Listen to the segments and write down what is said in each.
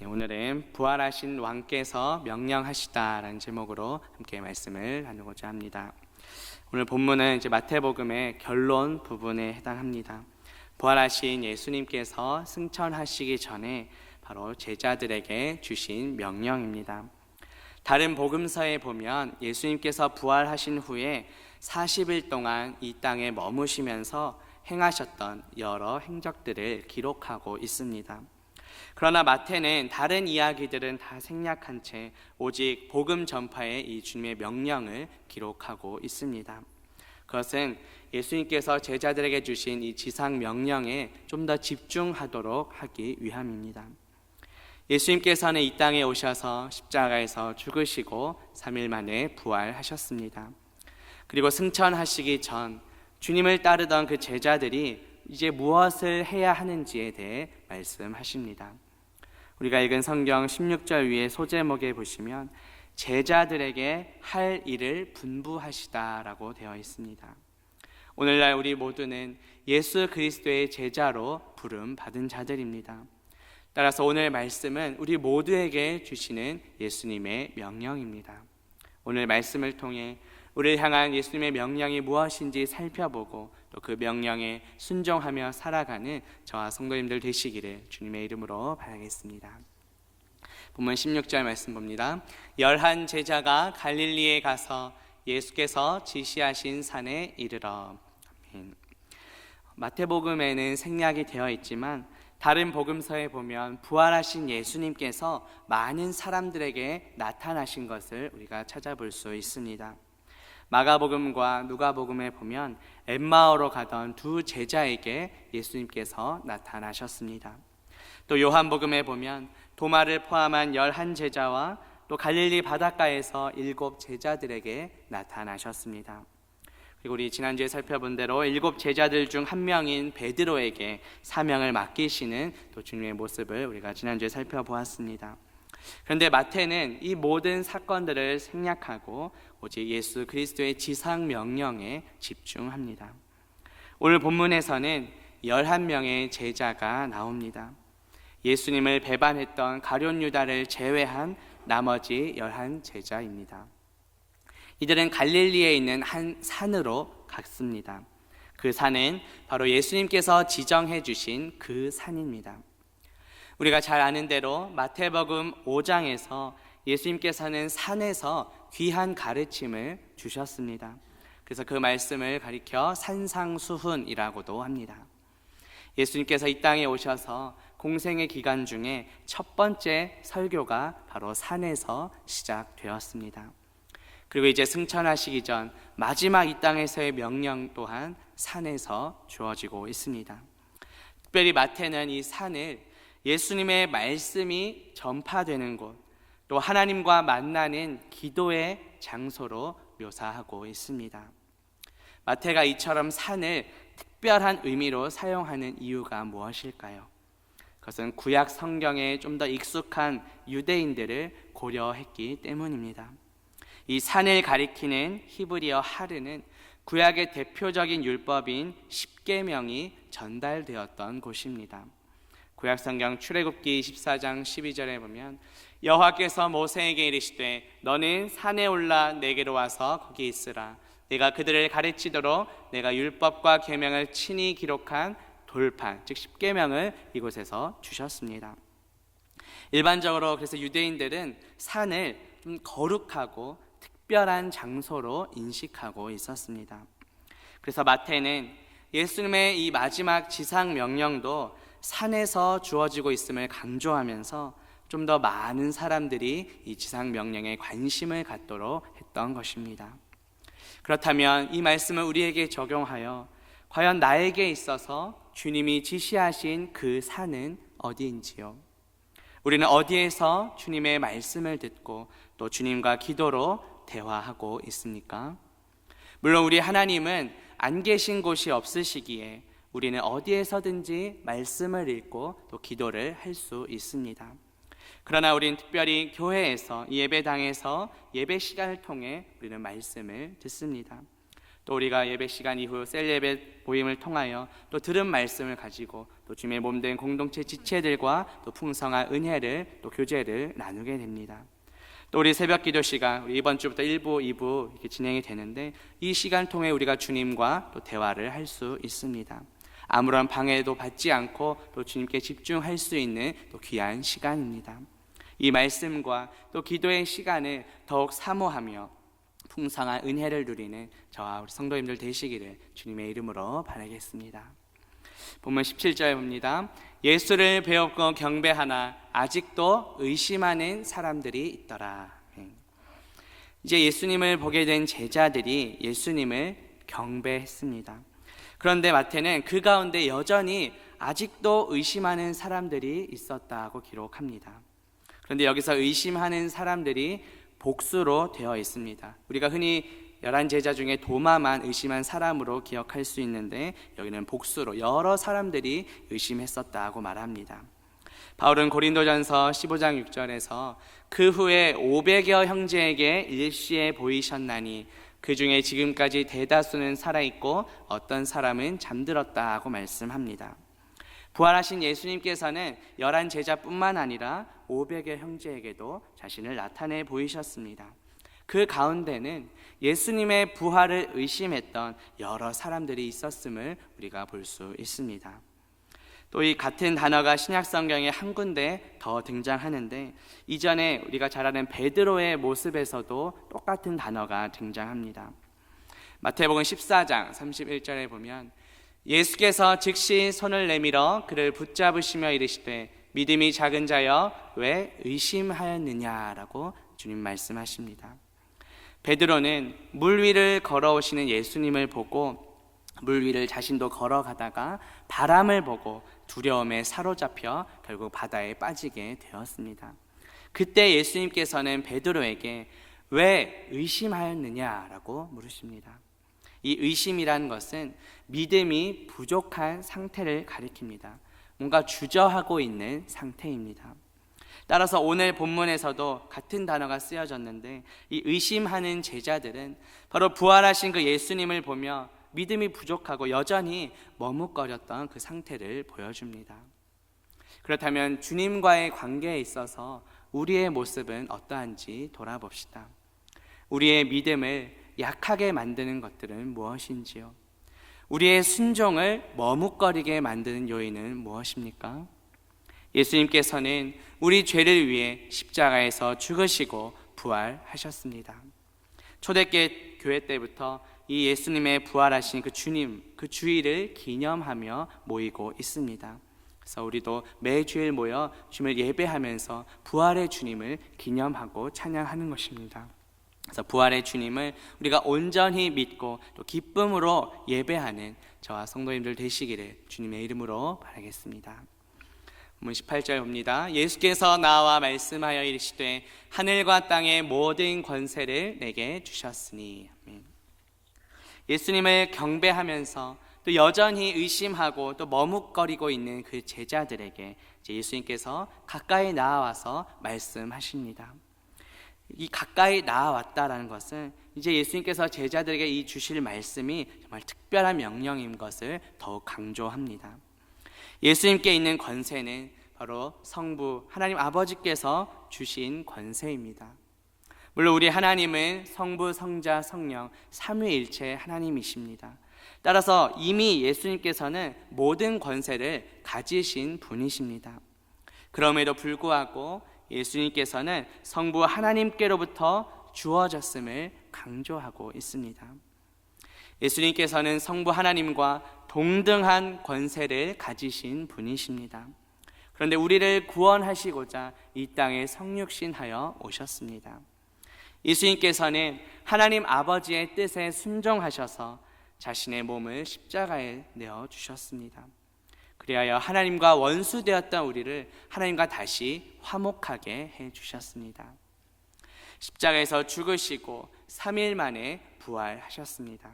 오늘은 부활하신 왕께서 명령하시다라는 제목으로 함께 말씀을 나누고자 합니다. 오늘 본문은 이제 마태복음의 결론 부분에 해당합니다. 부활하신 예수님께서 승천하시기 전에 바로 제자들에게 주신 명령입니다. 다른 복음서에 보면 예수님께서 부활하신 후에 40일 동안 이 땅에 머무시면서 행하셨던 여러 행적들을 기록하고 있습니다. 그러나 마태는 다른 이야기들은 다 생략한 채 오직 복음 전파의 이 주님의 명령을 기록하고 있습니다. 그것은 예수님께서 제자들에게 주신 이 지상 명령에 좀 더 집중하도록 하기 위함입니다. 예수님께서는 이 땅에 오셔서 십자가에서 죽으시고 3일 만에 부활하셨습니다. 그리고 승천하시기 전 주님을 따르던 그 제자들이 이제 무엇을 해야 하는지에 대해 말씀하십니다. 우리가 읽은 성경 16절 위에 소제목에 보시면 제자들에게 할 일을 분부하시다라고 되어 있습니다. 오늘날 우리 모두는 예수 그리스도의 제자로 부름 받은 자들입니다. 따라서 오늘 말씀은 우리 모두에게 주시는 예수님의 명령입니다. 오늘 말씀을 통해 우리를 향한 예수님의 명령이 무엇인지 살펴보고 또 그 명령에 순종하며 살아가는 저와 성도님들 되시기를 주님의 이름으로 바라겠습니다. 본문 16절 말씀 봅니다. 11 제자가 갈릴리에 가서 예수께서 지시하신 산에 이르러. 아멘. 마태복음에는 생략이 되어 있지만 다른 복음서에 보면 부활하신 예수님께서 많은 사람들에게 나타나신 것을 우리가 찾아볼 수 있습니다. 마가복음과 누가복음에 보면 엠마오로 가던 두 제자에게 예수님께서 나타나셨습니다. 또 요한복음에 보면 도마를 포함한 11 제자와 또 갈릴리 바닷가에서 7 제자들에게 나타나셨습니다. 그리고 우리 지난주에 살펴본 대로 7 제자들 중 한 명인 베드로에게 사명을 맡기시는 또 주님의 모습을 우리가 지난주에 살펴보았습니다. 그런데 마태는 이 모든 사건들을 생략하고 오직 예수 그리스도의 지상 명령에 집중합니다. 오늘 본문에서는 11명의 제자가 나옵니다. 예수님을 배반했던 가룟 유다를 제외한 나머지 11 제자입니다. 이들은 갈릴리에 있는 한 산으로 갔습니다. 그 산은 바로 예수님께서 지정해 주신 그 산입니다. 우리가 잘 아는 대로 마태복음 5장에서 예수님께서는 산에서 귀한 가르침을 주셨습니다. 그래서 그 말씀을 가리켜 산상수훈이라고도 합니다. 예수님께서 이 땅에 오셔서 공생의 기간 중에 첫 번째 설교가 바로 산에서 시작되었습니다. 그리고 이제 승천하시기 전 마지막 이 땅에서의 명령 또한 산에서 주어지고 있습니다. 특별히 마태는 이 산을 예수님의 말씀이 전파되는 곳, 또 하나님과 만나는 기도의 장소로 묘사하고 있습니다. 마태가 이처럼 산을 특별한 의미로 사용하는 이유가 무엇일까요? 그것은 구약 성경에 좀 더 익숙한 유대인들을 고려했기 때문입니다. 이 산을 가리키는 히브리어 하르는 구약의 대표적인 율법인 십계명이 전달되었던 곳입니다. 구약성경 출애굽기 24장 12절에 보면 여호와께서 모세에게 이르시되 너는 산에 올라 내게로 와서 거기 있으라. 내가 그들을 가르치도록 내가 율법과 계명을 친히 기록한 돌판, 즉 십계명을 이곳에서 주셨습니다. 일반적으로 그래서 유대인들은 산을 좀 거룩하고 특별한 장소로 인식하고 있었습니다. 그래서 마태는 예수님의 이 마지막 지상 명령도 산에서 주어지고 있음을 강조하면서 좀 더 많은 사람들이 이 지상 명령에 관심을 갖도록 했던 것입니다. 그렇다면 이 말씀을 우리에게 적용하여 과연 나에게 있어서 주님이 지시하신 그 산은 어디인지요? 우리는 어디에서 주님의 말씀을 듣고 또 주님과 기도로 대화하고 있습니까? 물론 우리 하나님은 안 계신 곳이 없으시기에 우리는 어디에서든지 말씀을 읽고 또 기도를 할 수 있습니다. 그러나 우리는 특별히 교회에서 예배당에서 예배 시간을 통해 우리는 말씀을 듣습니다. 또 우리가 예배 시간 이후 셀 예배 모임을 통하여 또 들은 말씀을 가지고 또 주님의 몸된 공동체 지체들과 또 풍성한 은혜를 또 교제를 나누게 됩니다. 또 우리 새벽 기도 시간, 우리 이번 주부터 1부, 2부 이렇게 진행이 되는데 이 시간 통해 우리가 주님과 또 대화를 할 수 있습니다. 아무런 방해도 받지 않고 또 주님께 집중할 수 있는 또 귀한 시간입니다. 이 말씀과 또 기도의 시간을 더욱 사모하며 풍성한 은혜를 누리는 저와 우리 성도님들 되시기를 주님의 이름으로 바라겠습니다. 본문 17절 봅니다. 예수를 배웠고 경배하나 아직도 의심하는 사람들이 있더라. 이제 예수님을 보게 된 제자들이 예수님을 경배했습니다. 그런데 마태는 그 가운데 여전히 아직도 의심하는 사람들이 있었다고 기록합니다. 그런데 여기서 의심하는 사람들이 복수로 되어 있습니다. 우리가 흔히 11제자 중에 도마만 의심한 사람으로 기억할 수 있는데 여기는 복수로 여러 사람들이 의심했었다고 말합니다. 바울은 고린도전서 15장 6절에서 그 후에 500여 형제에게 일시에 보이셨나니 그 중에 지금까지 대다수는 살아있고 어떤 사람은 잠들었다고 말씀합니다. 부활하신 예수님께서는 11제자뿐만 아니라 500여 형제에게도 자신을 나타내 보이셨습니다. 그 가운데는 예수님의 부활을 의심했던 여러 사람들이 있었음을 우리가 볼 수 있습니다. 또 이 같은 단어가 신약 성경에 한 군데 더 등장하는데 이전에 우리가 잘 아는 베드로의 모습에서도 똑같은 단어가 등장합니다. 마태복음 14장 31절에 보면 예수께서 즉시 손을 내밀어 그를 붙잡으시며 이르시되 믿음이 작은 자여 왜 의심하였느냐라고 주님 말씀하십니다. 베드로는 물 위를 걸어오시는 예수님을 보고 물 위를 자신도 걸어가다가 바람을 보고 두려움에 사로잡혀 결국 바다에 빠지게 되었습니다. 그때 예수님께서는 베드로에게 왜 의심하였느냐라고 물으십니다. 이 의심이라는 것은 믿음이 부족한 상태를 가리킵니다. 뭔가 주저하고 있는 상태입니다. 따라서 오늘 본문에서도 같은 단어가 쓰여졌는데 이 의심하는 제자들은 바로 부활하신 그 예수님을 보며 믿음이 부족하고 여전히 머뭇거렸던 그 상태를 보여줍니다. 그렇다면 주님과의 관계에 있어서 우리의 모습은 어떠한지 돌아봅시다. 우리의 믿음을 약하게 만드는 것들은 무엇인지요? 우리의 순종을 머뭇거리게 만드는 요인은 무엇입니까? 예수님께서는 우리 죄를 위해 십자가에서 죽으시고 부활하셨습니다. 초대교회 교회 때부터 이 예수님의 부활하신 그 주님, 그 주일을 기념하며 모이고 있습니다. 그래서 우리도 매주일 모여 주님을 예배하면서 부활의 주님을 기념하고 찬양하는 것입니다. 그래서 부활의 주님을 우리가 온전히 믿고 또 기쁨으로 예배하는 저와 성도님들 되시기를 주님의 이름으로 바라겠습니다. 본문 18절 봅니다. 예수께서 나와 말씀하여 이르시되 하늘과 땅의 모든 권세를 내게 주셨으니. 예수님을 경배하면서 또 여전히 의심하고 또 머뭇거리고 있는 그 제자들에게 이제 예수님께서 가까이 나와서 말씀하십니다. 이 가까이 나아왔다라는 것은 이제 예수님께서 제자들에게 이 주실 말씀이 정말 특별한 명령인 것을 더욱 강조합니다. 예수님께 있는 권세는 바로 성부 하나님 아버지께서 주신 권세입니다. 물론 우리 하나님은 성부, 성자, 성령 삼위일체 하나님이십니다. 따라서 이미 예수님께서는 모든 권세를 가지신 분이십니다. 그럼에도 불구하고 예수님께서는 성부 하나님께로부터 주어졌음을 강조하고 있습니다. 예수님께서는 성부 하나님과 동등한 권세를 가지신 분이십니다. 그런데 우리를 구원하시고자 이 땅에 성육신하여 오셨습니다. 예수님께서는 하나님 아버지의 뜻에 순종하셔서 자신의 몸을 십자가에 내어주셨습니다. 그리하여 하나님과 원수되었던 우리를 하나님과 다시 화목하게 해주셨습니다. 십자가에서 죽으시고 3일 만에 부활하셨습니다.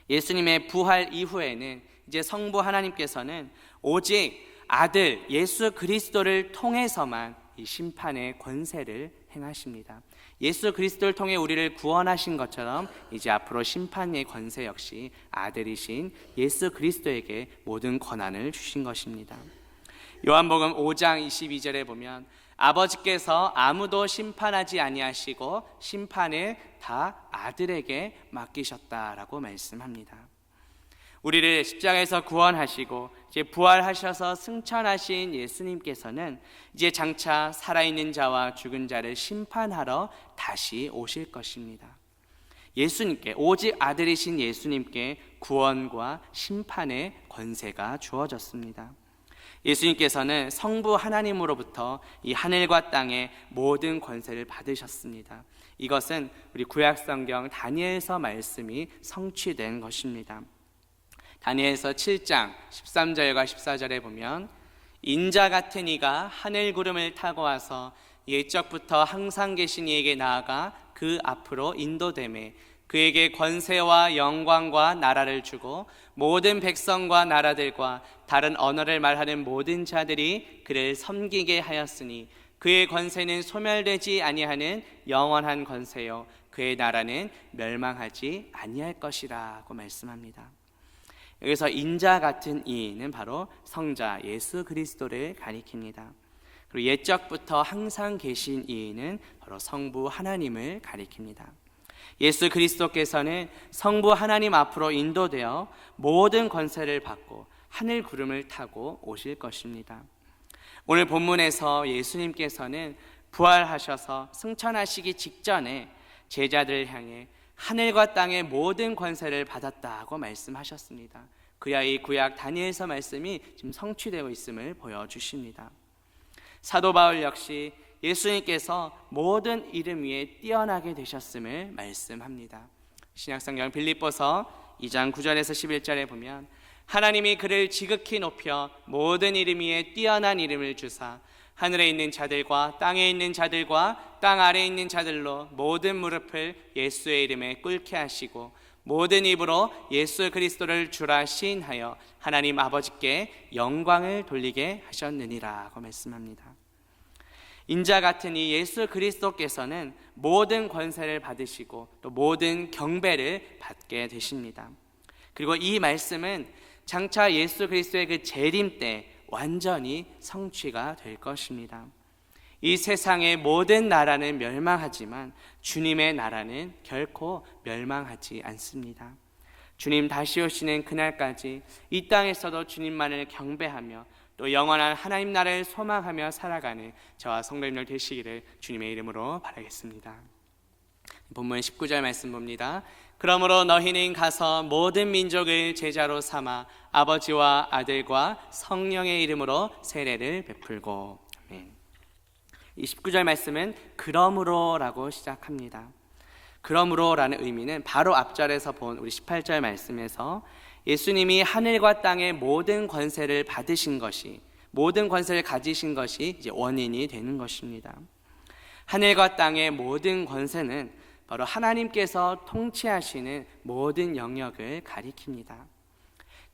예수님의 부활 이후에는 이제 성부 하나님께서는 오직 아들 예수 그리스도를 통해서만 이 심판의 권세를 행하십니다. 예수 그리스도를 통해 우리를 구원하신 것처럼 이제 앞으로 심판의 권세 역시 아들이신 예수 그리스도에게 모든 권한을 주신 것입니다. 요한복음 5장 22절에 보면 아버지께서 아무도 심판하지 아니하시고 심판을 다 아들에게 맡기셨다라고 말씀합니다. 우리를 십자가에서 구원하시고 이제 부활하셔서 승천하신 예수님께서는 이제 장차 살아있는 자와 죽은 자를 심판하러 다시 오실 것입니다. 예수님께, 오직 아들이신 예수님께 구원과 심판의 권세가 주어졌습니다. 예수님께서는 성부 하나님으로부터 이 하늘과 땅의 모든 권세를 받으셨습니다. 이것은 우리 구약성경 다니엘서 말씀이 성취된 것입니다. 다니엘서 7장 13절과 14절에 보면 인자 같은 이가 하늘 구름을 타고 와서 옛적부터 항상 계신 이에게 나아가 그 앞으로 인도되매 그에게 권세와 영광과 나라를 주고 모든 백성과 나라들과 다른 언어를 말하는 모든 자들이 그를 섬기게 하였으니 그의 권세는 소멸되지 아니하는 영원한 권세요 그의 나라는 멸망하지 아니할 것이라고 말씀합니다. 여기서 인자 같은 이는 바로 성자 예수 그리스도를 가리킵니다. 그리고 옛적부터 항상 계신 이는 바로 성부 하나님을 가리킵니다. 예수 그리스도께서는 성부 하나님 앞으로 인도되어 모든 권세를 받고 하늘 구름을 타고 오실 것입니다. 오늘 본문에서 예수님께서는 부활하셔서 승천하시기 직전에 제자들을 향해 하늘과 땅의 모든 권세를 받았다고 말씀하셨습니다. 그야 이 구약 다니엘서 말씀이 지금 성취되고 있음을 보여주십니다. 사도 바울 역시 예수님께서 모든 이름 위에 뛰어나게 되셨음을 말씀합니다. 신약성경 빌립보서 2장 9절에서 11절에 보면 하나님이 그를 지극히 높여 모든 이름 위에 뛰어난 이름을 주사 하늘에 있는 자들과 땅에 있는 자들과 땅 아래에 있는 자들로 모든 무릎을 예수의 이름에 꿇게 하시고 모든 입으로 예수 그리스도를 주라 시인하여 하나님 아버지께 영광을 돌리게 하셨느니라고 말씀합니다. 인자 같은 이 예수 그리스도께서는 모든 권세를 받으시고 또 모든 경배를 받게 되십니다. 그리고 이 말씀은 장차 예수 그리스도의 그 재림 때 완전히 성취가 될 것입니다. 이 세상의 모든 나라는 멸망하지만 주님의 나라는 결코 멸망하지 않습니다. 주님 다시 오시는 그날까지 이 땅에서도 주님만을 경배하며 또 영원한 하나님 나라를 소망하며 살아가는 저와 성도님들 되시기를 주님의 이름으로 바라겠습니다. 본문 19절 말씀 봅니다. 그러므로 너희는 가서 모든 민족을 제자로 삼아 아버지와 아들과 성령의 이름으로 세례를 베풀고. 아멘. 이 19절 말씀은 그러므로라고 시작합니다. 그러므로라는 의미는 바로 앞절에서 본 우리 18절 말씀에서 예수님이 하늘과 땅의 모든 권세를 받으신 것이, 모든 권세를 가지신 것이 이제 원인이 되는 것입니다. 하늘과 땅의 모든 권세는 바로 하나님께서 통치하시는 모든 영역을 가리킵니다.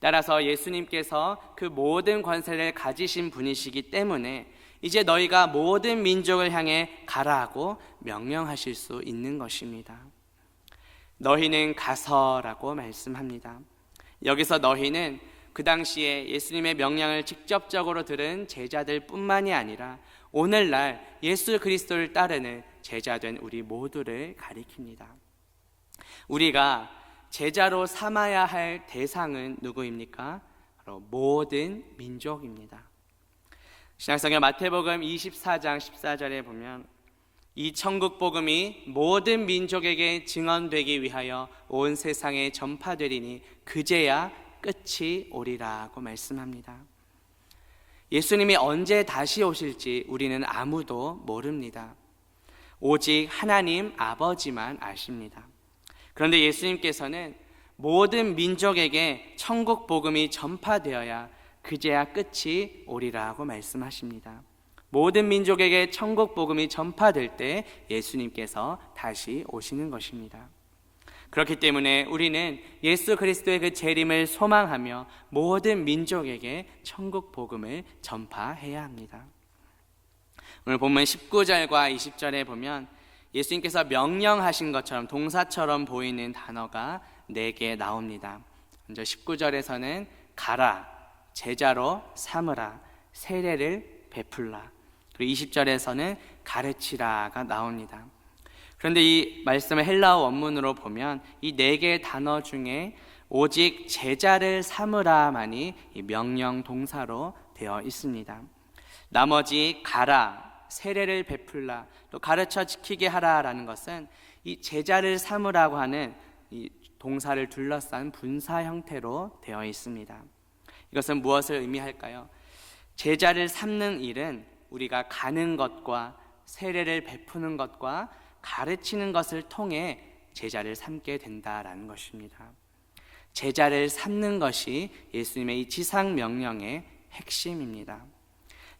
따라서 예수님께서 그 모든 권세를 가지신 분이시기 때문에 이제 너희가 모든 민족을 향해 가라고 명령하실 수 있는 것입니다. 너희는 가서라고 말씀합니다. 여기서 너희는 그 당시에 예수님의 명령을 직접적으로 들은 제자들 뿐만이 아니라 오늘날 예수 그리스도를 따르는 제자된 우리 모두를 가리킵니다. 우리가 제자로 삼아야 할 대상은 누구입니까? 바로 모든 민족입니다. 신약성경 마태복음 24장 14절에 보면 이 천국 복음이 모든 민족에게 증언되기 위하여 온 세상에 전파되리니 그제야 끝이 오리라고 말씀합니다. 예수님이 언제 다시 오실지 우리는 아무도 모릅니다. 오직 하나님 아버지만 아십니다. 그런데 예수님께서는 모든 민족에게 천국 복음이 전파되어야 그제야 끝이 오리라고 말씀하십니다. 모든 민족에게 천국 복음이 전파될 때 예수님께서 다시 오시는 것입니다. 그렇기 때문에 우리는 예수 그리스도의 그 재림을 소망하며 모든 민족에게 천국 복음을 전파해야 합니다. 오늘 본문 19절과 20절에 보면 예수님께서 명령하신 것처럼 동사처럼 보이는 단어가 4개 나옵니다. 먼저 19절에서는 가라, 제자로 삼으라, 세례를 베풀라. 그리고 20절에서는 가르치라가 나옵니다. 그런데 이 말씀을 헬라어 원문으로 보면 이 4개의 단어 중에 오직 제자를 삼으라만이 이 명령 동사로 되어 있습니다. 나머지 가라, 세례를 베풀라, 또 가르쳐 지키게 하라라는 것은 이 제자를 삼으라고 하는 이 동사를 둘러싼 분사 형태로 되어 있습니다. 이것은 무엇을 의미할까요? 제자를 삼는 일은 우리가 가는 것과 세례를 베푸는 것과 가르치는 것을 통해 제자를 삼게 된다라는 것입니다. 제자를 삼는 것이 예수님의 이 지상 명령의 핵심입니다.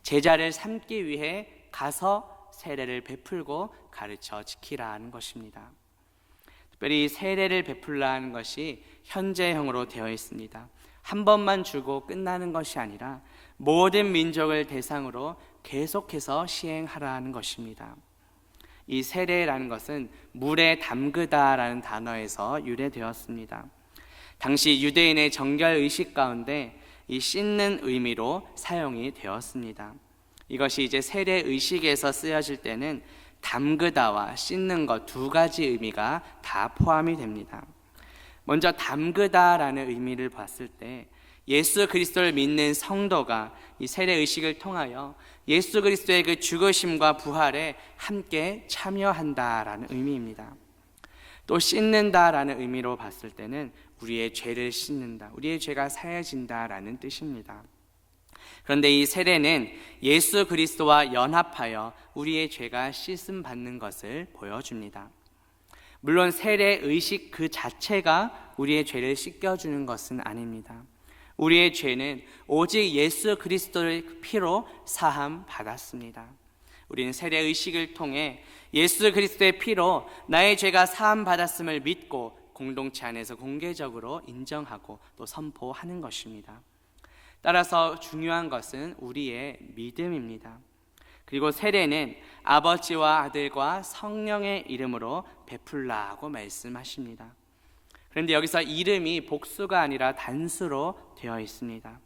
제자를 삼기 위해 가서 세례를 베풀고 가르쳐 지키라는 것입니다. 특별히 세례를 베풀라는 것이 현재형으로 되어 있습니다. 한 번만 주고 끝나는 것이 아니라 모든 민족을 대상으로 계속해서 시행하라는 것입니다. 이 세례라는 것은 물에 담그다라는 단어에서 유래되었습니다. 당시 유대인의 정결 의식 가운데 이 씻는 의미로 사용이 되었습니다. 이것이 이제 세례 의식에서 쓰여질 때는 담그다와 씻는 것 2가지 의미가 다 포함이 됩니다. 먼저 담그다라는 의미를 봤을 때 예수 그리스도를 믿는 성도가 이 세례 의식을 통하여 예수 그리스도의 그 죽으심과 부활에 함께 참여한다라는 의미입니다. 또 씻는다라는 의미로 봤을 때는 우리의 죄를 씻는다, 우리의 죄가 사해진다라는 뜻입니다. 그런데 이 세례는 예수 그리스도와 연합하여 우리의 죄가 씻음 받는 것을 보여줍니다. 물론 세례 의식 그 자체가 우리의 죄를 씻겨주는 것은 아닙니다. 우리의 죄는 오직 예수 그리스도의 피로 사함 받았습니다. 우리는 세례 의식을 통해 예수 그리스도의 피로 나의 죄가 사함 받았음을 믿고 공동체 안에서 공개적으로 인정하고 또 선포하는 것입니다. 따라서 중요한 것은 우리의 믿음입니다. 그리고 세례는 아버지와 아들과 성령의 이름으로 베풀라고 말씀하십니다. 그런데 여기서 이름이 복수가 아니라 단수로 되어 있습니다.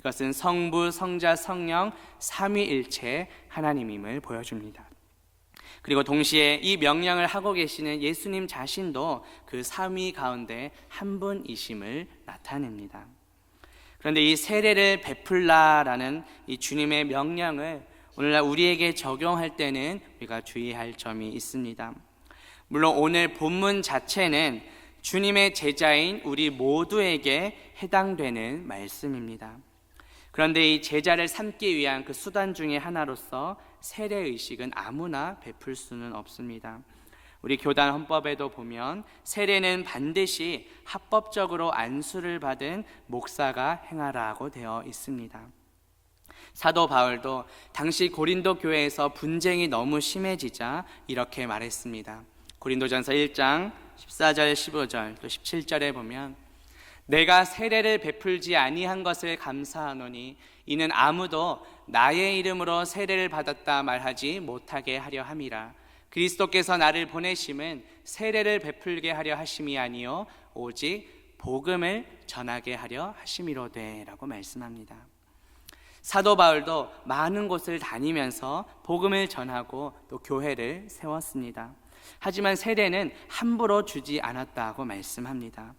이것은 성부, 성자, 성령 삼위일체 하나님임을 보여줍니다. 그리고 동시에 이 명령을 하고 계시는 예수님 자신도 그 삼위 가운데 한 분이심을 나타냅니다. 그런데 이 세례를 베풀라라는 이 주님의 명령을 오늘날 우리에게 적용할 때는 우리가 주의할 점이 있습니다. 물론 오늘 본문 자체는 주님의 제자인 우리 모두에게 해당되는 말씀입니다. 그런데 이 제자를 삼기 위한 그 수단 중에 하나로서 세례의식은 아무나 베풀 수는 없습니다. 우리 교단 헌법에도 보면 세례는 반드시 합법적으로 안수를 받은 목사가 행하라고 되어 있습니다. 사도 바울도 당시 고린도 교회에서 분쟁이 너무 심해지자 이렇게 말했습니다. 고린도전서 1장 14절 15절 또 17절에 보면 내가 세례를 베풀지 아니한 것을 감사하노니 이는 아무도 나의 이름으로 세례를 받았다 말하지 못하게 하려 함이라. 그리스도께서 나를 보내심은 세례를 베풀게 하려 하심이 아니요 오직 복음을 전하게 하려 하심이로되 라고 말씀합니다. 사도 바울도 많은 곳을 다니면서 복음을 전하고 또 교회를 세웠습니다. 하지만 세례는 함부로 주지 않았다고 말씀합니다.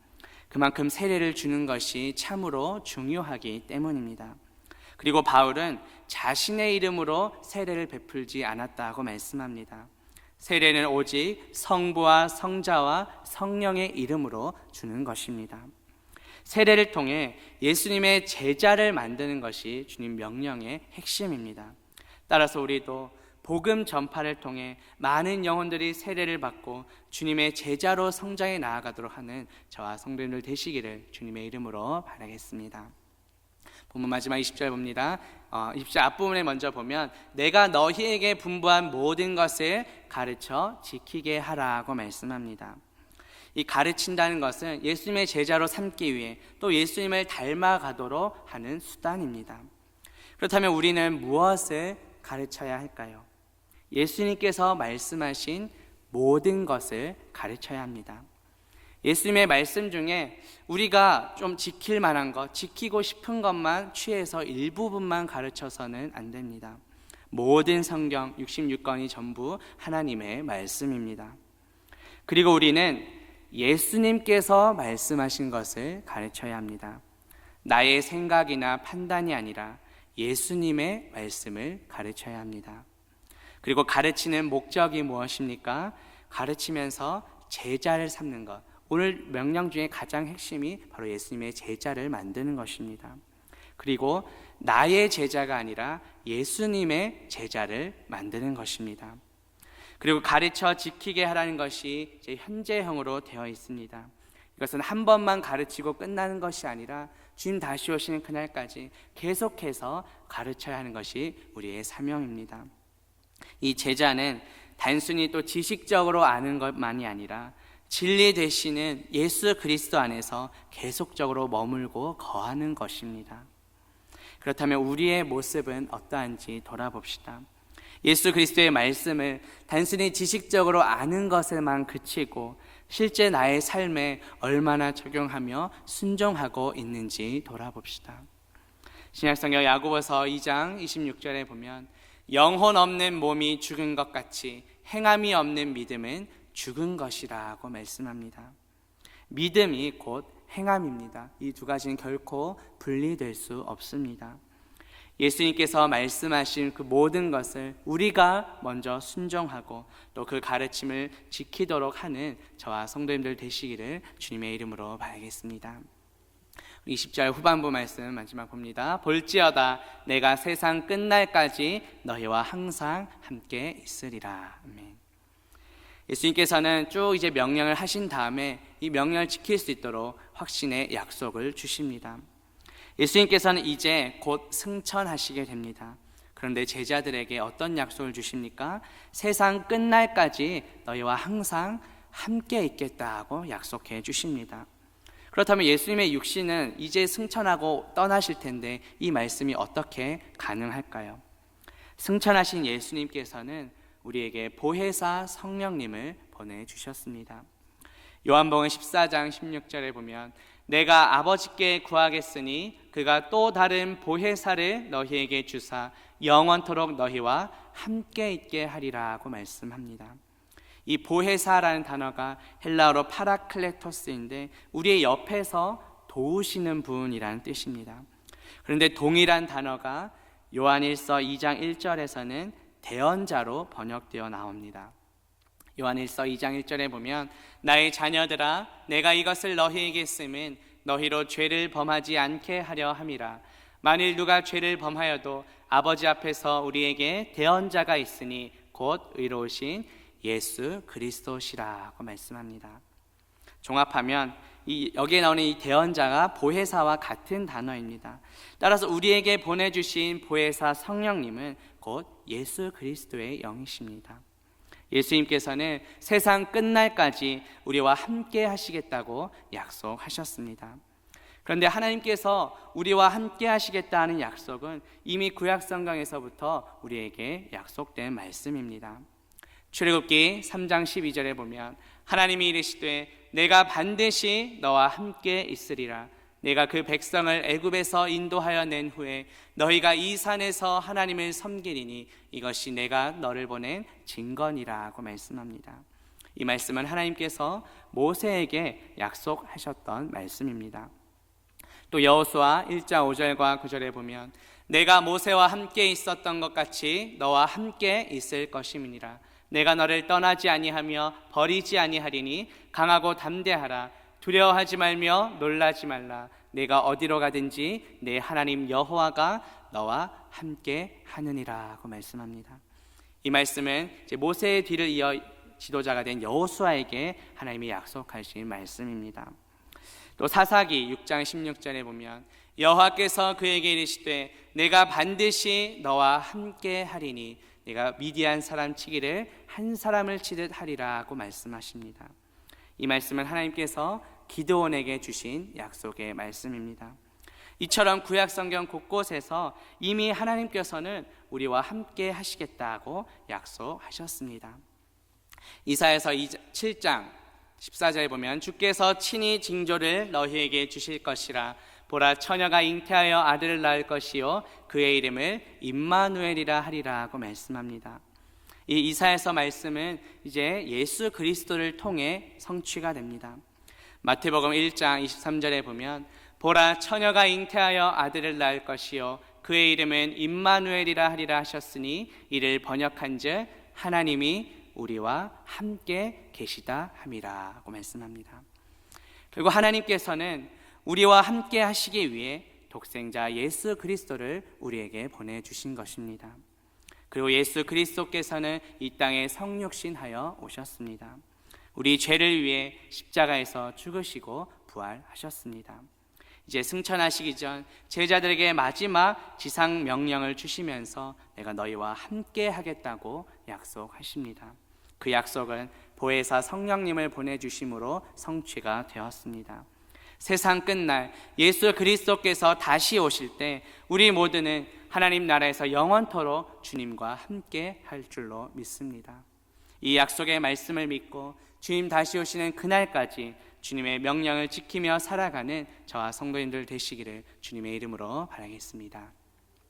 그만큼 세례를 주는 것이 참으로 중요하기 때문입니다. 그리고 바울은 자신의 이름으로 세례를 베풀지 않았다고 말씀합니다. 세례는 오직 성부와 성자와 성령의 이름으로 주는 것입니다. 세례를 통해 예수님의 제자를 만드는 것이 주님 명령의 핵심입니다. 따라서 우리도 복음 전파를 통해 많은 영혼들이 세례를 받고 주님의 제자로 성장해 나아가도록 하는 저와 성도님들 되시기를 주님의 이름으로 바라겠습니다. 본문 마지막 20절 봅니다. 20절 앞부분에 먼저 보면 내가 너희에게 분부한 모든 것을 가르쳐 지키게 하라고 말씀합니다. 이 가르친다는 것은 예수님의 제자로 삼기 위해 또 예수님을 닮아가도록 하는 수단입니다. 그렇다면 우리는 무엇을 가르쳐야 할까요? 예수님께서 말씀하신 모든 것을 가르쳐야 합니다. 예수님의 말씀 중에 우리가 좀 지킬 만한 것, 지키고 싶은 것만 취해서 일부분만 가르쳐서는 안 됩니다. 모든 성경 66권이 전부 하나님의 말씀입니다. 그리고 우리는 예수님께서 말씀하신 것을 가르쳐야 합니다. 나의 생각이나 판단이 아니라 예수님의 말씀을 가르쳐야 합니다. 그리고 가르치는 목적이 무엇입니까? 가르치면서 제자를 삼는 것. 오늘 명령 중에 가장 핵심이 바로 예수님의 제자를 만드는 것입니다. 그리고 나의 제자가 아니라 예수님의 제자를 만드는 것입니다. 그리고 가르쳐 지키게 하라는 것이 이제 현재형으로 되어 있습니다. 이것은 한 번만 가르치고 끝나는 것이 아니라 주님 다시 오시는 그날까지 계속해서 가르쳐야 하는 것이 우리의 사명입니다. 이 제자는 단순히 또 지식적으로 아는 것만이 아니라 진리 되시는 예수 그리스도 안에서 계속적으로 머물고 거하는 것입니다. 그렇다면 우리의 모습은 어떠한지 돌아봅시다. 예수 그리스도의 말씀을 단순히 지식적으로 아는 것에만 그치고 실제 나의 삶에 얼마나 적용하며 순종하고 있는지 돌아봅시다. 신약성경 야고보서 2장 26절에 보면 영혼 없는 몸이 죽은 것 같이 행함이 없는 믿음은 죽은 것이라고 말씀합니다. 믿음이 곧 행함입니다. 이 두 가지는 결코 분리될 수 없습니다. 예수님께서 말씀하신 그 모든 것을 우리가 먼저 순종하고 또 그 가르침을 지키도록 하는 저와 성도님들 되시기를 주님의 이름으로 바라겠습니다. 20절 후반부 말씀 마지막 봅니다. 볼지어다 내가 세상 끝날까지 너희와 항상 함께 있으리라. 아멘. 예수님께서는 쭉 이제 명령을 하신 다음에 이 명령을 지킬 수 있도록 확신의 약속을 주십니다. 예수님께서는 이제 곧 승천하시게 됩니다. 그런데 제자들에게 어떤 약속을 주십니까? 세상 끝날까지 너희와 항상 함께 있겠다고 약속해 주십니다. 그렇다면 예수님의 육신은 이제 승천하고 떠나실 텐데 이 말씀이 어떻게 가능할까요? 승천하신 예수님께서는 우리에게 보혜사 성령님을 보내주셨습니다. 요한복음 14장 16절에 보면 내가 아버지께 구하겠으니 그가 또 다른 보혜사를 너희에게 주사 영원토록 너희와 함께 있게 하리라고 말씀합니다. 이 보혜사라는 단어가 헬라어로 파라클레토스인데 우리의 옆에서 도우시는 분이라는 뜻입니다. 그런데 동일한 단어가 요한일서 2장 1절에서는 대언자로 번역되어 나옵니다. 요한일서 2장 1절에 보면 나의 자녀들아 내가 이것을 너희에게 쓰면 너희로 죄를 범하지 않게 하려 함이라. 만일 누가 죄를 범하여도 아버지 앞에서 우리에게 대언자가 있으니 곧 의로우신 예수 그리스도시라고 말씀합니다. 종합하면 여기에 나오는 이 대언자가 보혜사와 같은 단어입니다. 따라서 우리에게 보내주신 보혜사 성령님은 곧 예수 그리스도의 영이십니다. 예수님께서는 세상 끝날까지 우리와 함께 하시겠다고 약속하셨습니다. 그런데 하나님께서 우리와 함께 하시겠다는 약속은 이미 구약성경에서부터 우리에게 약속된 말씀입니다. 출애굽기 3장 12절에 보면 하나님이 이르시되 내가 반드시 너와 함께 있으리라. 내가 그 백성을 애굽에서 인도하여 낸 후에 너희가 이 산에서 하나님을 섬기리니 이것이 내가 너를 보낸 증거니라고 말씀합니다. 이 말씀은 하나님께서 모세에게 약속하셨던 말씀입니다. 또 여호수아 1장 5절과 9절에 보면 내가 모세와 함께 있었던 것 같이 너와 함께 있을 것임이니라. 내가 너를 떠나지 아니하며 버리지 아니하리니 강하고 담대하라. 두려워하지 말며 놀라지 말라. 내가 어디로 가든지 내 하나님 여호와가 너와 함께 하느니라고 말씀합니다. 이 말씀은 이제 모세의 뒤를 이어 지도자가 된 여호수아에게 하나님이 약속하신 말씀입니다. 또 사사기 6장 16절에 보면 여호와께서 그에게 이르시되 내가 반드시 너와 함께 하리니 내가 미디안 사람 치기를 한 사람을 치듯 하리라고 말씀하십니다. 이 말씀은 하나님께서 기드온에게 주신 약속의 말씀입니다. 이처럼 구약 성경 곳곳에서 이미 하나님께서는 우리와 함께 하시겠다고 약속하셨습니다. 이사야서 7장 14절에 보면 주께서 친히 징조를 너희에게 주실 것이라. 보라, 처녀가 잉태하여 아들을 낳을 것이요 그의 이름을 임마누엘이라 하리라 하고 말씀합니다. 이 이사야서 말씀은 이제 예수 그리스도를 통해 성취가 됩니다. 마태복음 1장 23절에 보면 보라, 처녀가 잉태하여 아들을 낳을 것이요 그의 이름은 임마누엘이라 하리라 하셨으니 이를 번역한즉 하나님이 우리와 함께 계시다 함이라 하고 말씀합니다. 그리고 하나님께서는 우리와 함께 하시기 위해 독생자 예수 그리스도를 우리에게 보내주신 것입니다. 그리고 예수 그리스도께서는 이 땅에 성육신하여 오셨습니다. 우리 죄를 위해 십자가에서 죽으시고 부활하셨습니다. 이제 승천하시기 전 제자들에게 마지막 지상 명령을 주시면서 내가 너희와 함께 하겠다고 약속하십니다. 그 약속은 보혜사 성령님을 보내주심으로 성취가 되었습니다. 세상 끝날 예수 그리스도께서 다시 오실 때 우리 모두는 하나님 나라에서 영원토록 주님과 함께 할 줄로 믿습니다. 이 약속의 말씀을 믿고 주님 다시 오시는 그날까지 주님의 명령을 지키며 살아가는 저와 성도님들 되시기를 주님의 이름으로 바라겠습니다.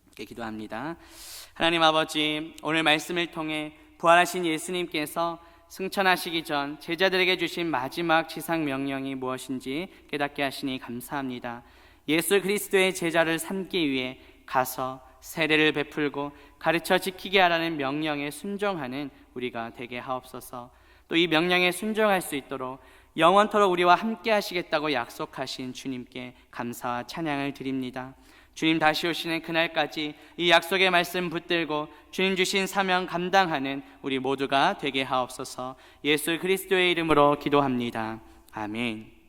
이렇게 기도합니다. 하나님 아버지, 오늘 말씀을 통해 부활하신 예수님께서 승천하시기 전 제자들에게 주신 마지막 지상 명령이 무엇인지 깨닫게 하시니 감사합니다. 예수 그리스도의 제자를 삼기 위해 가서 세례를 베풀고 가르쳐 지키게 하라는 명령에 순종하는 우리가 되게 하옵소서. 또 이 명령에 순종할 수 있도록 영원토록 우리와 함께 하시겠다고 약속하신 주님께 감사와 찬양을 드립니다. 주님 다시 오시는 그날까지 이 약속의 말씀 붙들고 주님 주신 사명 감당하는 우리 모두가 되게 하옵소서. 예수 그리스도의 이름으로 기도합니다. 아멘.